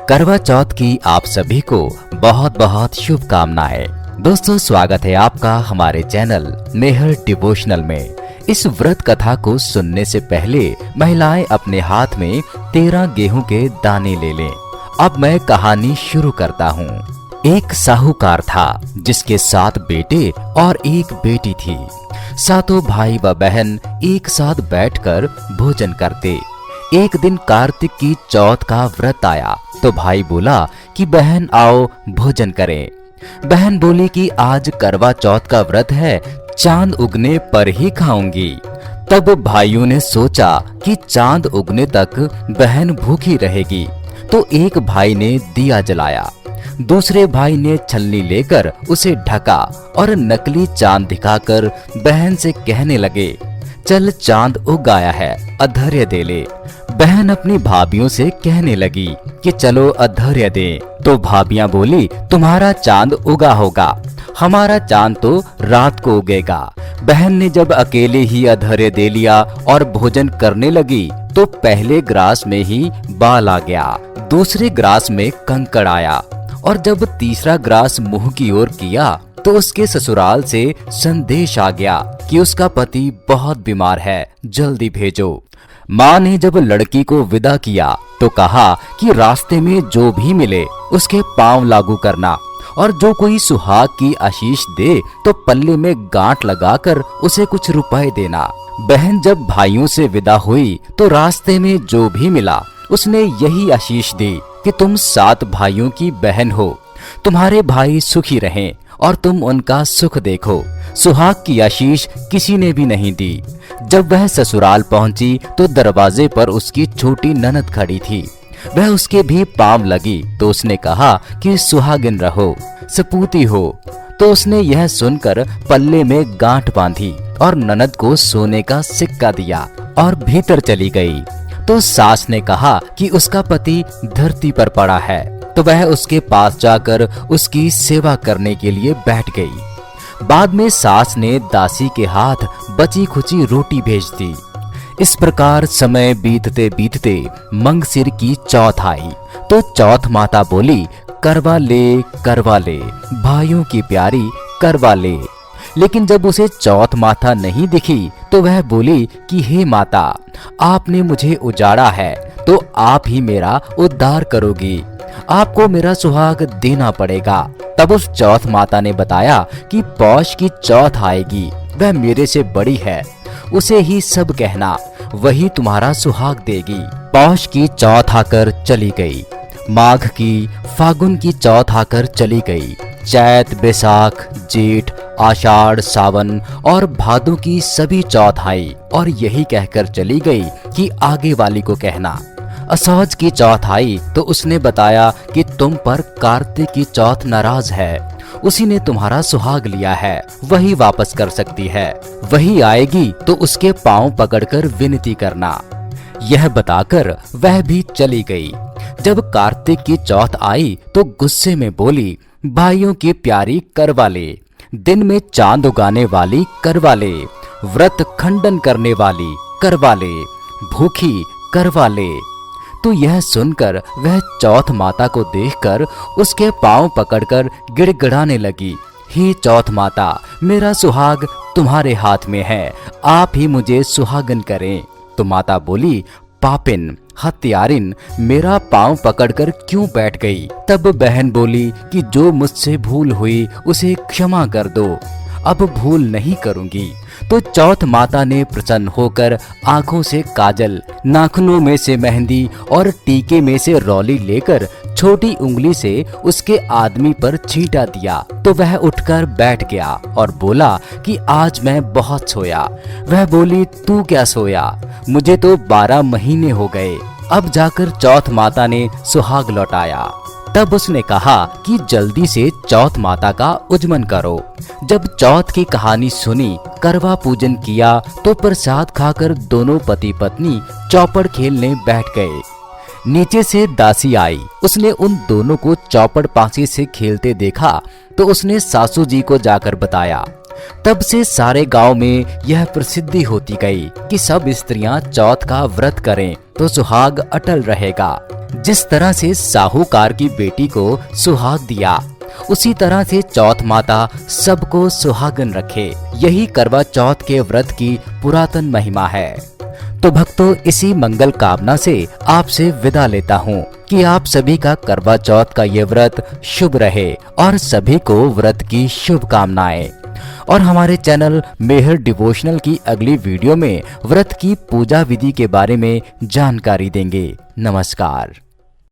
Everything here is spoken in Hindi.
करवा चौथ की आप सभी को बहुत बहुत शुभकामनाएं। दोस्तों, स्वागत है आपका हमारे चैनल मेहर डिवोशनल में। इस व्रत कथा को सुनने से पहले महिलाएं अपने हाथ में 13 गेहूं के दाने ले लें। अब मैं कहानी शुरू करता हूँ। एक साहूकार था जिसके 7 बेटे और एक बेटी थी। सातों भाई व बहन एक साथ बैठकर भोजन करते। एक दिन कार्तिक की चौथ का व्रत आया तो भाई बोला कि बहन आओ भोजन करें। बहन बोली कि आज करवा चौथ का व्रत है, चांद उगने पर ही खाऊंगी। तब भाइयों ने सोचा कि चांद उगने तक बहन भूखी रहेगी, तो एक भाई ने दिया जलाया। दूसरे भाई ने छलनी लेकर उसे ढका और नकली चांद दिखाकर बहन से कहने लगे, चल चांद उग आया है, अधर्य दे ले। बहन अपनी भाभियों से कहने लगी कि चलो अधर्य दे। तो भाभियां बोली, तुम्हारा चांद उगा होगा, हमारा चांद तो रात को उगेगा। बहन ने जब अकेले ही अधर्य दे लिया और भोजन करने लगी तो पहले ग्रास में ही बाल आ गया, दूसरे ग्रास में कंकड़ आया और जब तीसरा ग्रास मुंह की ओर किया तो उसके ससुराल से संदेश आ गया कि उसका पति बहुत बीमार है, जल्दी भेजो। माँ ने जब लड़की को विदा किया तो कहा कि रास्ते में जो भी मिले उसके पांव लागू करना और जो कोई सुहाग की आशीष दे तो पल्ले में गांठ लगाकर उसे कुछ रुपए देना। बहन जब भाइयों से विदा हुई तो रास्ते में जो भी मिला उसने यही आशीष दी कि तुम 7 भाइयों की बहन हो, तुम्हारे भाई सुखी रहें और तुम उनका सुख देखो। सुहाग की आशीष किसी ने भी नहीं दी। जब वह ससुराल पहुंची तो दरवाजे पर उसकी छोटी ननद खड़ी थी। वह उसके भी पांव लगी तो उसने कहा कि सुहागिन रहो, सपूती हो। तो उसने यह सुनकर पल्ले में गांठ बांधी और ननद को सोने का सिक्का दिया और भीतर चली गई। तो सास ने कहा कि उसका पति धरती पर पड़ा है, तो वह उसके पास जाकर उसकी सेवा करने के लिए बैठ गई। बाद में सास ने दासी के हाथ बची खुची रोटी भेज दी। इस प्रकार समय बीतते बीतते मंगसिर की चौथ आई तो चौथ माता बोली, करवा ले भाइयों की प्यारी करवा ले। लेकिन जब उसे चौथ माता नहीं दिखी तो वह बोली कि हे माता, आपने मुझे उजाड़ा है तो आप ही मेरा उद्धार करोगी, आपको मेरा सुहाग देना पड़ेगा। तब उस चौथ माता ने बताया कि पौष की चौथ आएगी, वह मेरे से बड़ी है, उसे ही सब कहना, वही तुम्हारा सुहाग देगी। पौष की चौथ आकर चली गई, माघ की, फागुन की चौथ आकर चली गई, चैत, बैसाख, जेठ, आषाढ़, सावन और भादों की सभी चौथ आई और यही कहकर चली गई कि आगे वाली को कहना। असौज की चौथ आई तो उसने बताया कि तुम पर कार्तिक की चौथ नाराज है, उसी ने तुम्हारा सुहाग लिया है, वही वापस कर सकती है, वही आएगी तो उसके पांव पकड़कर विनती करना। यह बताकर वह भी चली गई। जब कार्तिक की चौथ आई तो गुस्से में बोली, भाइयों की प्यारी करवा ले, दिन में चांद उगाने वाली करवा ले, व्रत खंडन करने वाली करवा ले, भूखी करवा ले। तो यह सुनकर वह चौथ माता को देखकर उसके पांव पकड़कर गिड़गिड़ाने लगी, हे चौथ माता, मेरा सुहाग तुम्हारे हाथ में है, आप ही मुझे सुहागन करें। तो माता बोली, पापिन, हत्यारिन, मेरा पांव पकड़कर क्यों बैठ गई? तब बहन बोली कि जो मुझसे भूल हुई उसे क्षमा कर दो, अब भूल नहीं करूंगी। तो चौथ माता ने प्रसन्न होकर आंखों से काजल, नाखूनों में से मेहंदी और टीके में से रौली लेकर छोटी उंगली से उसके आदमी पर छींटा दिया तो वह उठकर बैठ गया और बोला कि आज मैं बहुत सोया। वह बोली, तू क्या सोया? मुझे तो 12 महीने हो गए। अब जाकर चौथ माता ने सुहाग लौटाया। तब उसने कहा कि जल्दी से चौथ माता का उज्जमन करो। जब चौथ की कहानी सुनी, करवा पूजन किया तो प्रसाद खाकर दोनों पति पत्नी चौपड़ खेलने बैठ गए। नीचे से दासी आई, उसने उन दोनों को चौपड़ पांसी से खेलते देखा तो उसने सासू जी को जाकर बताया। तब से सारे गांव में यह प्रसिद्धि होती गई कि सब स्त्रियां चौथ का व्रत करें तो सुहाग अटल रहेगा। जिस तरह से साहूकार की बेटी को सुहाग दिया, उसी तरह से चौथ माता सबको सुहागन रखे। यही करवा चौथ के व्रत की पुरातन महिमा है। तो भक्तों, इसी मंगल कामना से आपसे विदा लेता हूँ कि आप सभी का करवा चौथ का ये व्रत शुभ रहे और सभी को व्रत की शुभकामनाएं। और हमारे चैनल मेहर डिवोशनल की अगली वीडियो में व्रत की पूजा विधि के बारे में जानकारी देंगे। नमस्कार।